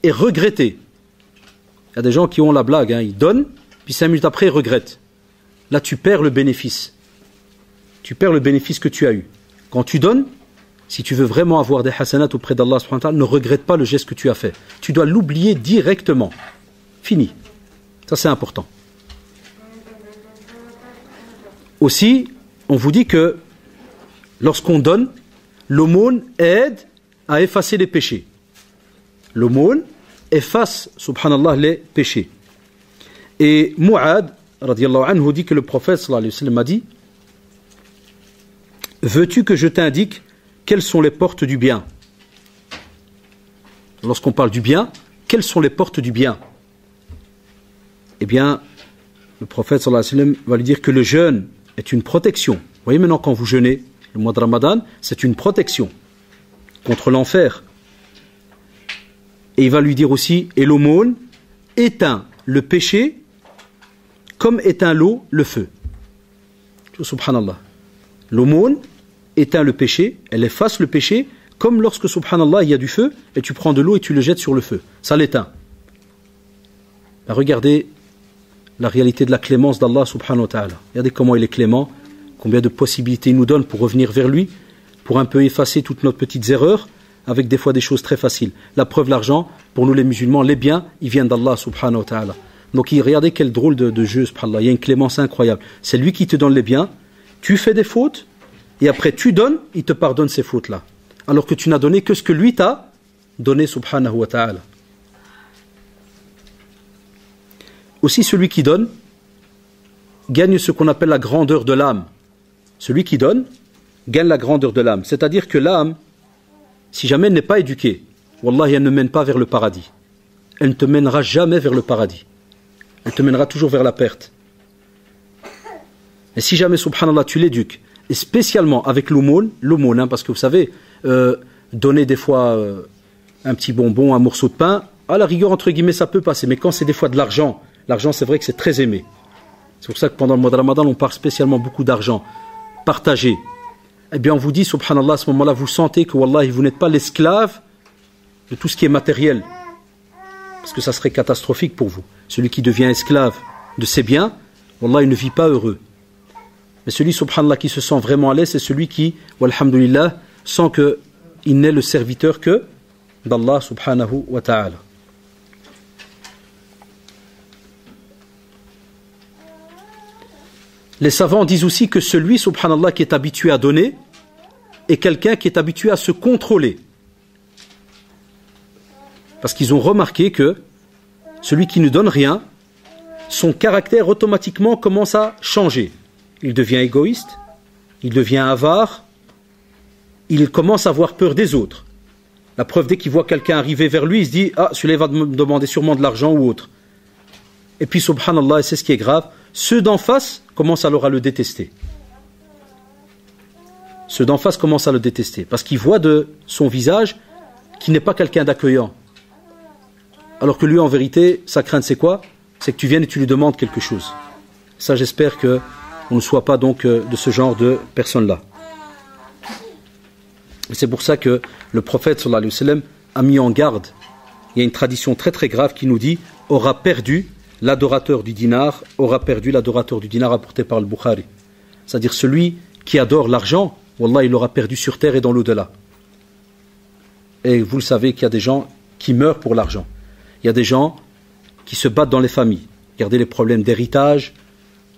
et regretter. Il y a des gens qui ont la blague, ils donnent, puis 5 minutes après ils regrettent. Là tu perds le bénéfice. Tu perds le bénéfice que tu as eu. Quand tu donnes, si tu veux vraiment avoir des hasanats auprès d'Allah subhanahu wa ta'ala, ne regrette pas le geste que tu as fait. Tu dois l'oublier directement. Fini. Ça c'est important. Aussi, on vous dit que lorsqu'on donne, l'aumône aide à effacer les péchés. L'aumône efface, subhanallah, les péchés. Et Mu'ad, radiyallahu anhu, dit que le prophète sallallahu alayhi wa sallam a dit: veux-tu que je t'indique quelles sont les portes du bien? Lorsqu'on parle du bien, quelles sont les portes du bien? Eh bien, le prophète sallallahu alayhi wa sallam va lui dire que le jeûne est une protection. Vous voyez maintenant, quand vous jeûnez, le mois de Ramadan, c'est une protection contre l'enfer. Et il va lui dire aussi, et l'aumône éteint le péché comme éteint l'eau le feu. Subhanallah. L'aumône éteint le péché, elle efface le péché, comme lorsque, subhanallah, il y a du feu, et tu prends de l'eau et tu le jettes sur le feu. Ça l'éteint. Regardez la réalité de la clémence d'Allah subhanahu wa ta'ala. Regardez comment il est clément, combien de possibilités il nous donne pour revenir vers lui, pour un peu effacer toutes nos petites erreurs, avec des fois des choses très faciles. La preuve, l'argent, pour nous les musulmans, les biens, ils viennent d'Allah subhanahu wa ta'ala. Donc regardez quel drôle de jeu, subhanallah. Il y a une clémence incroyable. C'est lui qui te donne les biens, tu fais des fautes, et après tu donnes, il te pardonne ces fautes-là. Alors que tu n'as donné que ce que lui t'a donné, subhanahu wa ta'ala. Aussi, celui qui donne gagne ce qu'on appelle la grandeur de l'âme. Celui qui donne gagne la grandeur de l'âme. C'est-à-dire que l'âme, si jamais elle n'est pas éduquée, wallahi, elle ne mène pas vers le paradis. Elle ne te mènera jamais vers le paradis. Elle te mènera toujours vers la perte. Et si jamais, subhanallah, tu l'éduques, et spécialement avec l'aumône, parce que vous savez, donner des fois un petit bonbon, un morceau de pain, à la rigueur, entre guillemets, ça peut passer. Mais quand c'est des fois de l'argent, l'argent, c'est vrai que c'est très aimé. C'est pour ça que pendant le mois de Ramadan, on parle spécialement beaucoup d'argent. Partagé. Eh bien, on vous dit, subhanallah, à ce moment-là, vous sentez que, wallahi, vous n'êtes pas l'esclave de tout ce qui est matériel. Parce que ça serait catastrophique pour vous. Celui qui devient esclave de ses biens, wallah, il ne vit pas heureux. Mais celui, subhanallah, qui se sent vraiment à l'aise, c'est celui qui, walhamdulillah, sent qu'il n'est le serviteur que d'Allah, subhanahu wa ta'ala. Les savants disent aussi que celui, subhanallah, qui est habitué à donner est quelqu'un qui est habitué à se contrôler. Parce qu'ils ont remarqué que celui qui ne donne rien, son caractère automatiquement commence à changer. Il devient égoïste, il devient avare, il commence à avoir peur des autres. La preuve, dès qu'il voit quelqu'un arriver vers lui, il se dit « Ah, celui-là va me demander sûrement de l'argent ou autre. » Et puis, subhanallah, et c'est ce qui est grave, ceux d'en face commencent alors à le détester. Ceux d'en face commencent à le détester, parce qu'ils voient de son visage qu'il n'est pas quelqu'un d'accueillant. Alors que lui, en vérité, sa crainte, c'est quoi? C'est que tu viennes et tu lui demandes quelque chose. Ça, j'espère qu'on ne soit pas donc de ce genre de personnes-là. C'est pour ça que le prophète, sallallahu alayhi wa sallam, a mis en garde. Il y a une tradition très très grave qui nous dit « aura perdu l'adorateur du dinar, apporté par le Bukhari. » C'est-à-dire celui qui adore l'argent, wallah, il l'aura perdu sur terre et dans l'au-delà. Et vous le savez qu'il y a des gens qui meurent pour l'argent. Il y a des gens qui se battent dans les familles. Regardez les problèmes d'héritage,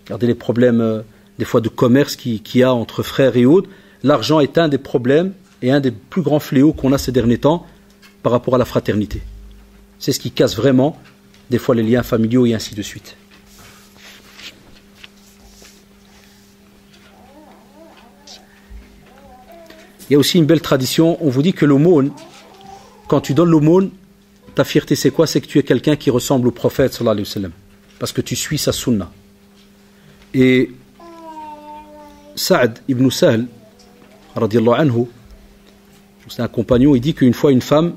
regardez les problèmes des fois de commerce qu'il y a entre frères et autres. L'argent est un des problèmes et un des plus grands fléaux qu'on a ces derniers temps par rapport à la fraternité. C'est ce qui casse vraiment des fois les liens familiaux et ainsi de suite. Il y a aussi une belle tradition, on vous dit que l'aumône, quand tu donnes l'aumône, ta fierté c'est quoi? C'est que tu es quelqu'un qui ressemble au prophète sallallahu alayhi wa sallam, parce que tu suis sa sunna. Et Sa'd ibn Sahl radiyallahu anhu, c'est un compagnon, il dit qu'une fois une femme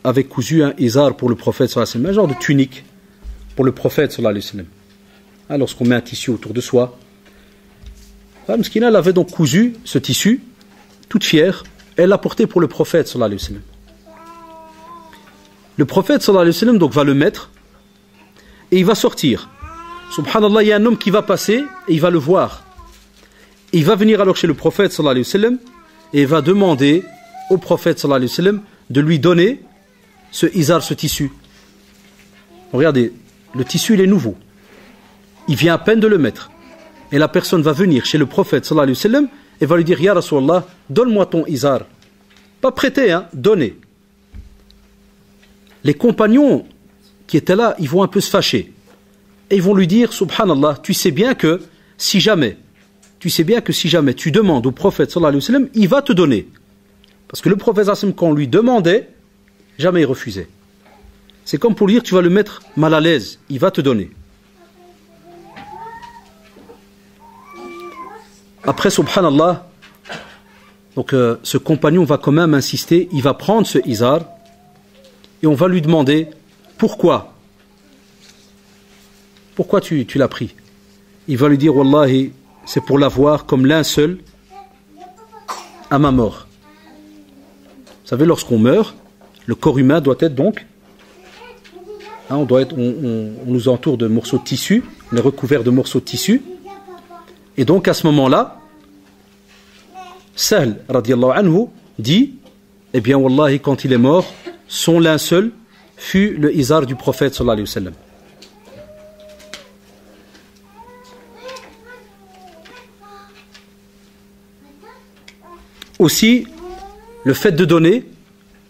avait cousu un izar pour le prophète sallallahu alayhi wa sallam, un genre de tunique pour le prophète sallallahu alayhi wa sallam. Alors, lorsqu'on met un tissu autour de soi, la mskina, elle avait donc cousu ce tissu, toute fière, Elle l'a porté pour le prophète sallallahu alayhi wa sallam. Le prophète sallallahu alayhi wa sallam donc va le mettre et il va sortir. Subhanallah, il y a un homme qui va passer et il va le voir. Il va venir alors chez le prophète sallallahu alayhi wa sallam et il va demander au prophète sallallahu alayhi wa sallam de lui donner ce izar, ce tissu. Regardez, le tissu il est nouveau. Il vient à peine de le mettre. Et la personne va venir chez le prophète sallallahu alayhi wa sallam et va lui dire, Ya Rasulallah, donne-moi ton izar. Pas prêter, hein, donner. Les compagnons qui étaient là, ils vont un peu se fâcher. Et ils vont lui dire, Subhanallah, tu sais bien que si jamais tu demandes au prophète sallallahu alayhi wa sallam, il va te donner. Parce que le prophète sallallahu alayhi wa sallam, quand on lui demandait, jamais il refusait. C'est comme pour lui dire, tu vas le mettre mal à l'aise, il va te donner. Après, subhanallah, donc ce compagnon va quand même insister, il va prendre ce izar et on va lui demander pourquoi tu l'as pris. Il va lui dire, Wallahi, c'est pour l'avoir comme linceul à ma mort. Vous savez, lorsqu'on meurt, le corps humain doit être donc, hein, on nous entoure de morceaux de tissu, on est recouvert de morceaux de tissu. Et donc à ce moment-là, Sahl radiallahu anhu dit, eh bien wallahi, quand il est mort, son linceul fut le izar du prophète sallallahu alayhi wa sallam. Aussi, le fait de donner,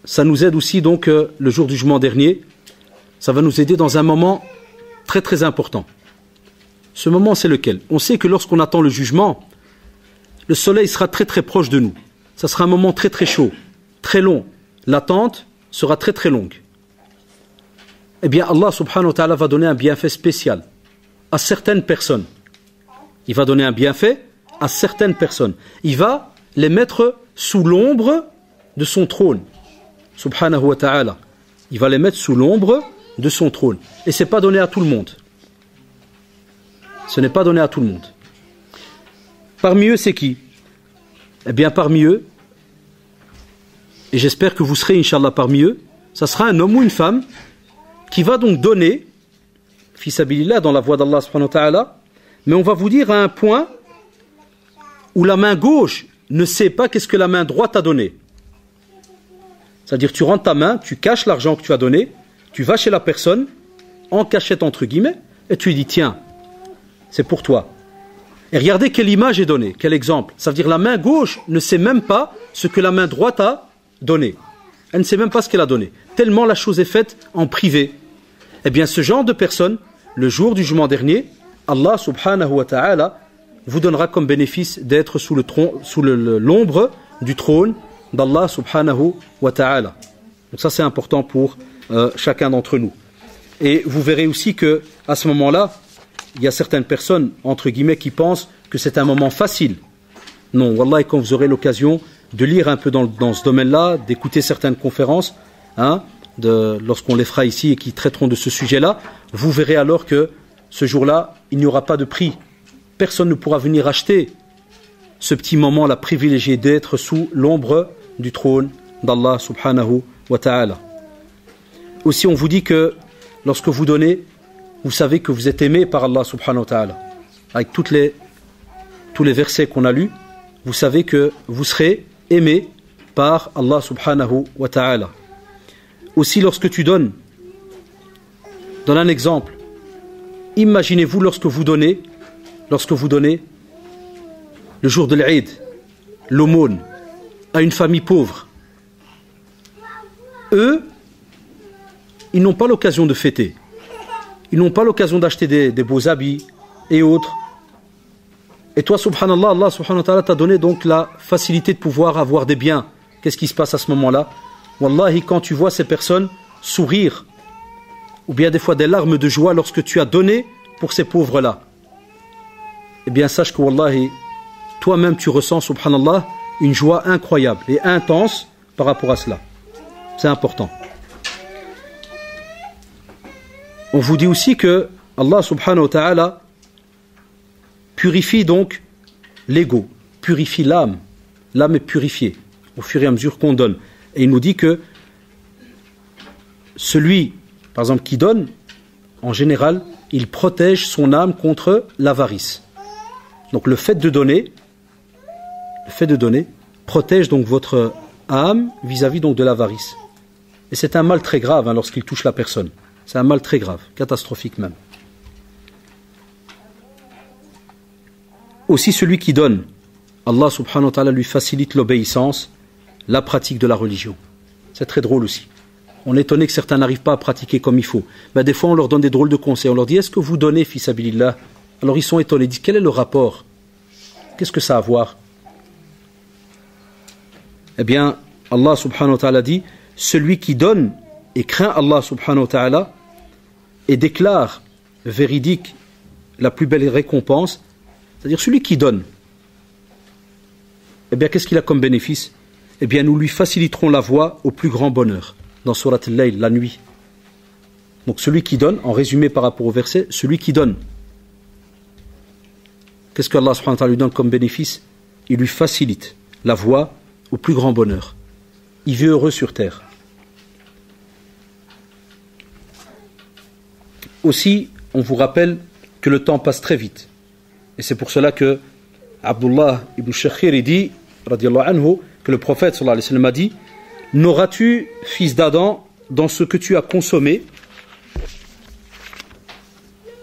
ça nous aide aussi donc le jour du jugement dernier, ça va nous aider dans un moment très très important. Ce moment, c'est lequel? On sait que lorsqu'on attend le jugement, le soleil sera très très proche de nous. Ça sera un moment très très chaud, très long. L'attente sera très très longue. Eh bien, Allah subhanahu wa ta'ala va donner un bienfait spécial à certaines personnes. Il va donner un bienfait à certaines personnes. Il va les mettre sous l'ombre de son trône. Subhanahu wa ta'ala. Il va les mettre sous l'ombre de son trône. Et ce n'est pas donné à tout le monde. Ce n'est pas donné à tout le monde. Parmi eux, c'est qui? Eh bien, parmi eux, et j'espère que vous serez, Inch'Allah, parmi eux, ça sera un homme ou une femme qui va donc donner, fi sabilillah, dans la voie d'Allah subhanahu wa ta'ala, mais on va vous dire à un point où la main gauche ne sait pas qu'est-ce que la main droite a donné. C'est-à-dire, tu rentres ta main, tu caches l'argent que tu as donné, tu vas chez la personne, en cachette entre guillemets, et tu lui dis, tiens, c'est pour toi. Et regardez quelle image est donnée, quel exemple. Ça veut dire la main gauche ne sait même pas ce que la main droite a donné. Elle ne sait même pas ce qu'elle a donné. Tellement la chose est faite en privé. Eh bien, ce genre de personne, le jour du jugement dernier, Allah subhanahu wa ta'ala vous donnera comme bénéfice d'être sous l'ombre du trône d'Allah subhanahu wa ta'ala. Donc ça, c'est important pour chacun d'entre nous. Et vous verrez aussi que à ce moment-là, il y a certaines personnes, entre guillemets, qui pensent que c'est un moment facile. Non, wallah, quand vous aurez l'occasion de lire un peu dans ce domaine-là, d'écouter certaines conférences, hein, lorsqu'on les fera ici et qui traiteront de ce sujet-là, vous verrez alors que ce jour-là, il n'y aura pas de prix. Personne ne pourra venir acheter ce petit moment-là privilégié d'être sous l'ombre du trône d'Allah subhanahu wa ta'ala. Aussi, on vous dit que lorsque vous donnez, vous savez que vous êtes aimé par Allah subhanahu wa ta'ala. Avec tous les versets qu'on a lus, vous savez que vous serez aimé par Allah subhanahu wa ta'ala. Aussi, lorsque tu donnes, donne un exemple. Imaginez-vous lorsque vous donnez le jour de l'Eid, l'aumône, à une famille pauvre. Eux, ils n'ont pas l'occasion de fêter. Ils n'ont pas l'occasion d'acheter des beaux habits et autres. Et toi, subhanallah, Allah subhanahu wa ta'ala t'a donné donc la facilité de pouvoir avoir des biens. Qu'est-ce qui se passe à ce moment-là? Wallahi, quand tu vois ces personnes sourire, ou bien des fois des larmes de joie lorsque tu as donné pour ces pauvres-là, eh bien sache que wallahi, toi-même tu ressens, subhanallah, une joie incroyable et intense par rapport à cela. C'est important. On vous dit aussi que Allah subhanahu wa ta'ala purifie donc l'ego, purifie l'âme. L'âme est purifiée. au fur et à mesure qu'on donne. Et il nous dit que celui, par exemple, qui donne, en général, il protège son âme contre l'avarice. Donc le fait de donner protège donc votre âme vis-à-vis donc de l'avarice. Et c'est un mal très grave lorsqu'il touche la personne. C'est un mal très grave, catastrophique même. Aussi celui qui donne, Allah subhanahu wa ta'ala lui facilite l'obéissance, la pratique de la religion. C'est très drôle aussi. On est étonné que certains n'arrivent pas à pratiquer comme il faut. Ben, des fois on leur donne des drôles de conseils. On leur dit, est-ce que vous donnez fi sabilillah? Alors ils sont étonnés, ils disent, quel est le rapport? Qu'est-ce que ça a à voir? Eh bien, Allah subhanahu wa ta'ala dit, celui qui donne et craint Allah subhanahu wa ta'ala et déclare véridique la plus belle récompense, c'est-à-dire celui qui donne, eh bien qu'est-ce qu'il a comme bénéfice? Eh bien nous lui faciliterons la voie au plus grand bonheur, dans Surat Al-Layl, la nuit. Donc celui qui donne, en résumé par rapport au verset, celui qui donne, qu'est-ce que Allah subhanahu wa ta'ala lui donne comme bénéfice? Il lui facilite la voie au plus grand bonheur. Il vit heureux sur terre. Aussi, on vous rappelle que le temps passe très vite. Et c'est pour cela que Abdullah ibn Shakhir dit, radiallahu anhu, que le prophète sallallahu alayhi wa sallam a dit, n'auras-tu, fils d'Adam, dans ce que tu as consommé,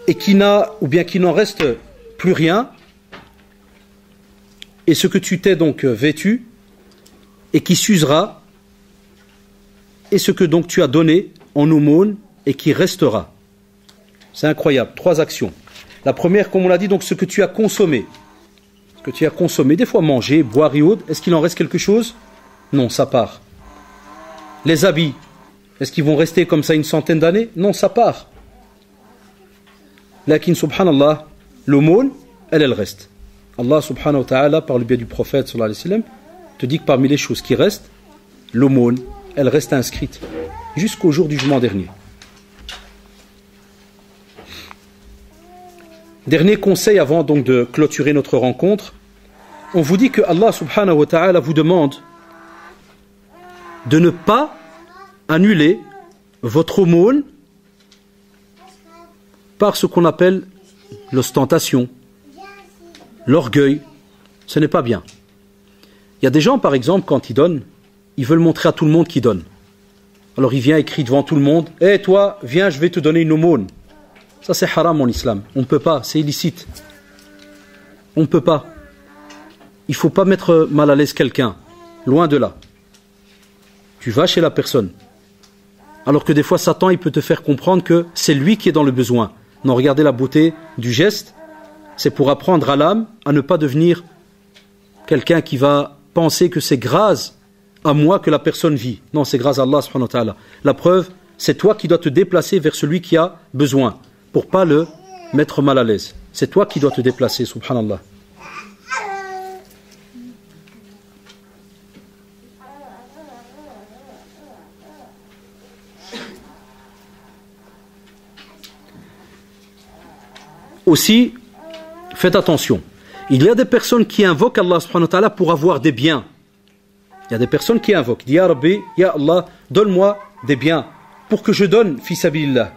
et qui n'en reste plus rien, et ce que tu t'es donc vêtu, et qui s'usera, et ce que donc tu as donné en aumône, et qui restera. C'est incroyable, 3 actions. La première, comme on l'a dit, donc ce que tu as consommé. Ce que tu as consommé, des fois manger, boire et autres, est-ce qu'il en reste quelque chose? Non, ça part. Les habits, est-ce qu'ils vont rester comme ça une centaine d'années? Non, ça part. Lakin, subhanallah, l'aumône, elle reste. Allah subhanahu wa ta'ala, par le biais du prophète sallallahu alayhi wa sallam, te dit que parmi les choses qui restent, l'aumône, elle reste inscrite jusqu'au jour du jugement dernier. Dernier conseil avant donc de clôturer notre rencontre, on vous dit que Allah subhanahu wa ta'ala vous demande de ne pas annuler votre aumône par ce qu'on appelle l'ostentation, l'orgueil. Ce n'est pas bien. Il y a des gens, par exemple, quand ils donnent, ils veulent montrer à tout le monde qu'ils donnent. Alors il vient écrit devant tout le monde, « Hé toi, viens, je vais te donner une aumône. » Ça c'est haram en islam. On ne peut pas, c'est illicite. On ne peut pas. Il ne faut pas mettre mal à l'aise quelqu'un. Loin de là. Tu vas chez la personne. Alors que des fois Satan il peut te faire comprendre que c'est lui qui est dans le besoin. Non, regardez la beauté du geste. C'est pour apprendre à l'âme à ne pas devenir quelqu'un qui va penser que c'est grâce à moi que la personne vit. Non, c'est grâce à Allah subhanahu wa ta'ala. La preuve, c'est toi qui dois te déplacer vers celui qui a besoin, pour ne pas le mettre mal à l'aise. C'est toi qui dois te déplacer, subhanallah. Aussi, faites attention. Il y a des personnes qui invoquent Allah subhanahu wa ta'ala pour avoir des biens. Il y a des personnes qui invoquent. Ya Rabbi, Ya Allah, donne-moi des biens pour que je donne fi sabilillah.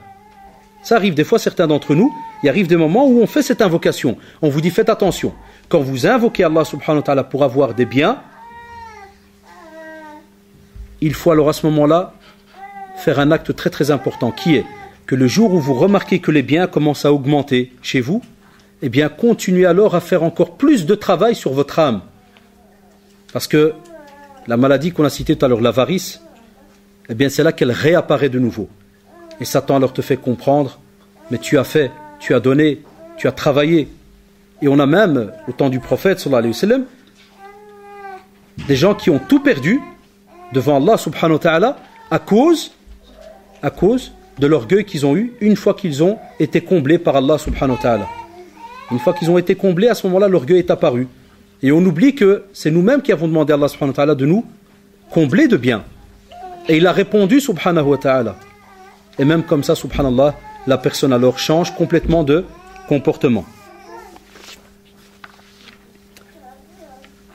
Ça arrive des fois, certains d'entre nous, il arrive des moments où on fait cette invocation. On vous dit, faites attention. Quand vous invoquez Allah subhanahu wa ta'ala pour avoir des biens, il faut alors à ce moment-là faire un acte très très important, qui est que le jour où vous remarquez que les biens commencent à augmenter chez vous, eh bien continuez alors à faire encore plus de travail sur votre âme. Parce que la maladie qu'on a citée tout à l'heure, l'avarice, eh bien c'est là qu'elle réapparaît de nouveau. Et Satan alors te fait comprendre, mais tu as fait, tu as donné, tu as travaillé. Et on a même, au temps du prophète, sallallahu alayhi wa sallam, des gens qui ont tout perdu devant Allah subhanahu wa ta'ala à cause de l'orgueil qu'ils ont eu une fois qu'ils ont été comblés par Allah subhanahu wa ta'ala. Une fois qu'ils ont été comblés, à ce moment-là, l'orgueil est apparu. Et on oublie que c'est nous-mêmes qui avons demandé à Allah subhanahu wa ta'ala de nous combler de biens. Et il a répondu subhanahu wa ta'ala. Et même comme ça, subhanallah, la personne alors change complètement de comportement.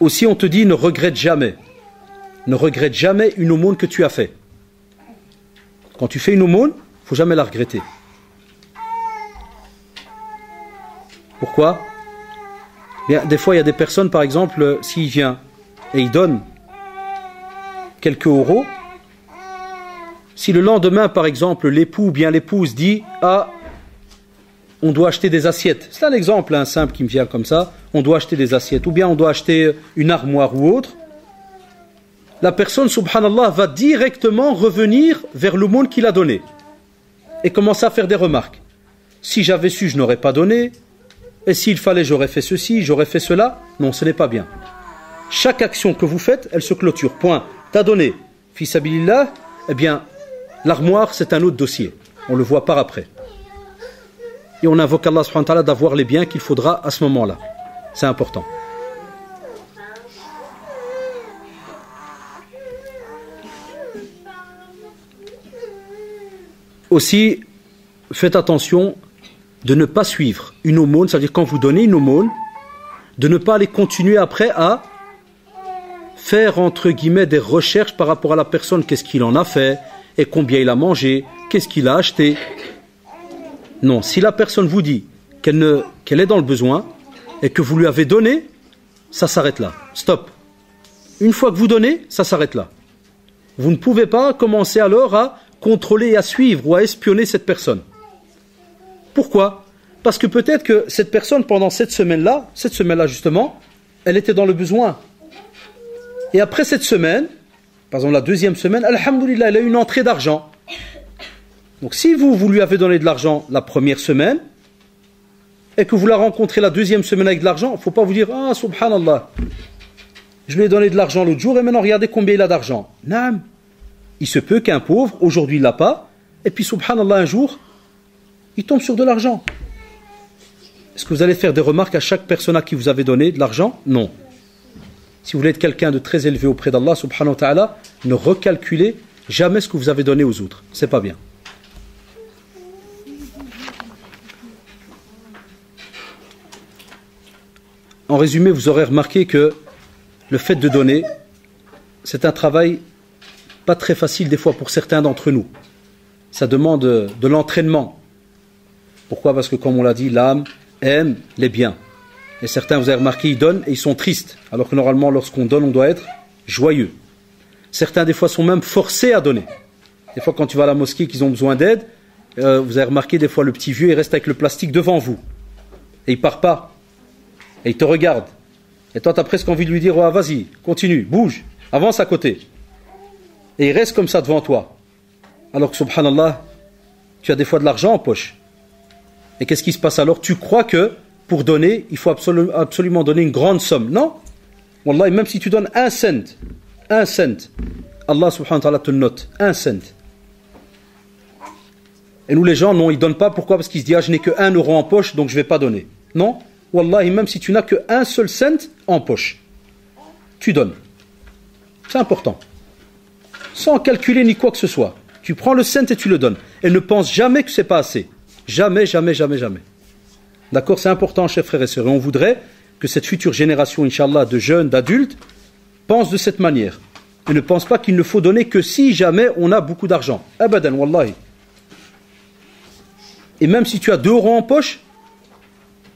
Aussi, on te dit, ne regrette jamais ne regrette jamais une aumône que tu as fait. Quand tu fais une aumône, il ne faut jamais la regretter. Pourquoi? Bien, des fois, il y a des personnes, par exemple, s'il vient et il donne quelques euros, si le lendemain, par exemple, l'époux ou bien l'épouse dit « Ah, on doit acheter des assiettes », c'est un exemple simple qui me vient comme ça, on doit acheter des assiettes, ou bien on doit acheter une armoire ou autre, la personne, subhanallah, va directement revenir vers l'aumône qu'il a donné et commencer à faire des remarques. Si j'avais su, je n'aurais pas donné, et s'il fallait, j'aurais fait ceci, j'aurais fait cela. Non, ce n'est pas bien. Chaque action que vous faites, elle se clôture. Point. T'as donné, fi sabilillah, eh bien, l'armoire, c'est un autre dossier. On le voit par après. Et on invoque Allah subhanahu wa ta'ala d'avoir les biens qu'il faudra à ce moment-là. C'est important. Aussi, faites attention de ne pas suivre une aumône, c'est-à-dire quand vous donnez une aumône, de ne pas aller continuer après à faire entre guillemets des recherches par rapport à la personne, qu'est-ce qu'il en a fait, et combien il a mangé, qu'est-ce qu'il a acheté. Non, si la personne vous dit qu'elle est dans le besoin et que vous lui avez donné, ça s'arrête là. Stop. Une fois que vous donnez, ça s'arrête là. Vous ne pouvez pas commencer alors à contrôler et à suivre ou à espionner cette personne. Pourquoi? Parce que peut-être que cette personne, pendant cette semaine-là justement, elle était dans le besoin. Et après cette semaine, par exemple la deuxième semaine, alhamdoulilah, elle a eu une entrée d'argent. Donc si vous lui avez donné de l'argent la première semaine, et que vous la rencontrez la deuxième semaine avec de l'argent, il ne faut pas vous dire « Ah, subhanallah, je lui ai donné de l'argent l'autre jour et maintenant regardez combien il a d'argent. » Non. Il se peut qu'un pauvre, aujourd'hui il ne l'a pas, et puis subhanallah un jour, il tombe sur de l'argent. Est-ce que vous allez faire des remarques à chaque personne à qui vous avez donné de l'argent? Non. Si vous voulez être quelqu'un de très élevé auprès d'Allah subhanahu wa ta'ala, ne recalculez jamais ce que vous avez donné aux autres. C'est pas bien. En résumé, vous aurez remarqué que le fait de donner, c'est un travail pas très facile des fois pour certains d'entre nous. Ça demande de l'entraînement. Pourquoi? Parce que comme on l'a dit, l'âme aime les biens. Et certains, vous avez remarqué, ils donnent et ils sont tristes. Alors que normalement, lorsqu'on donne, on doit être joyeux. Certains, des fois, sont même forcés à donner. Des fois, quand tu vas à la mosquée, qu'ils ont besoin d'aide, vous avez remarqué, des fois, le petit vieux, il reste avec le plastique devant vous. Et il part pas. Et il te regarde. Et toi, tu as presque envie de lui dire, oh, vas-y, continue, bouge, avance à côté. Et il reste comme ça devant toi. Alors que, subhanallah, tu as des fois de l'argent en poche. Et qu'est-ce qui se passe alors? Tu crois que pour donner, il faut absolument donner une grande somme. Non. Wallah, même si tu donnes 1 cent, Allah subhanahu wa ta'ala te note 1 cent. Et nous les gens, non, ils ne donnent pas. Pourquoi? Parce qu'ils se disent, ah, je n'ai que 1 euro en poche, donc je ne vais pas donner. Non. Wallah, même si tu n'as que 1 seul cent en poche, tu donnes. C'est important. Sans calculer ni quoi que ce soit. Tu prends le cent et tu le donnes. Et ne pense jamais que ce n'est pas assez. Jamais, jamais, jamais, jamais. D'accord? C'est important, chers frères et sœurs. Et on voudrait que cette future génération, Inch'Allah, de jeunes, d'adultes, pense de cette manière. Et ne pense pas qu'il ne faut donner que si jamais on a beaucoup d'argent. Abadan, wallahi. Et même si tu as 2 euros en poche,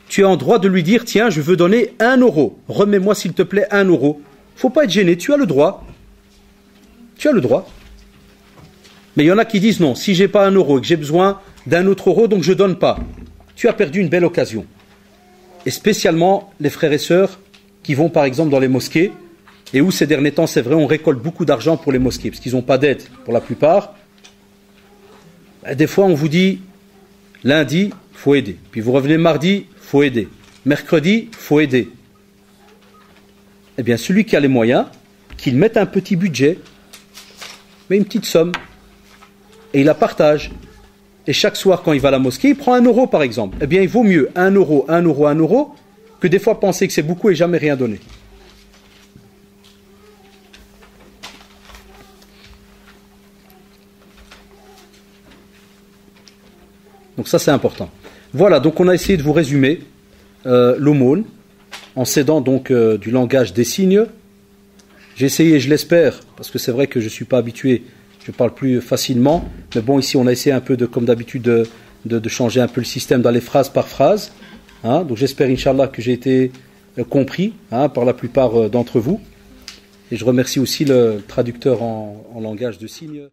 tu es en droit de lui dire, tiens, je veux donner 1 euro. Remets-moi, s'il te plaît, 1 euro. Il ne faut pas être gêné, tu as le droit. Tu as le droit. Mais il y en a qui disent, non, si je n'ai pas 1 euro et que j'ai besoin d'1 autre euro, donc je ne donne pas. Tu as perdu une belle occasion. Et spécialement les frères et sœurs qui vont par exemple dans les mosquées, et où ces derniers temps, c'est vrai, on récolte beaucoup d'argent pour les mosquées, parce qu'ils n'ont pas d'aide pour la plupart. Des fois on vous dit, lundi, il faut aider. Puis vous revenez mardi, il faut aider. Mercredi, il faut aider. Eh bien celui qui a les moyens, qu'il mette un petit budget, mais une petite somme, et il la partage. Et chaque soir, quand il va à la mosquée, il prend 1 euro par exemple. Eh bien, il vaut mieux 1 euro, 1 euro, 1 euro, que des fois penser que c'est beaucoup et jamais rien donner. Donc ça, c'est important. Voilà, donc on a essayé de vous résumer l'aumône, en s'aidant donc du langage des signes. J'ai essayé, je l'espère, parce que c'est vrai que je ne suis pas habitué, je parle plus facilement, mais bon, ici on a essayé un peu, comme d'habitude, de changer un peu le système, d'aller phrase par phrase. Hein, donc j'espère, Inch'Allah, que j'ai été compris par la plupart d'entre vous. Et je remercie aussi le traducteur en langage de signes.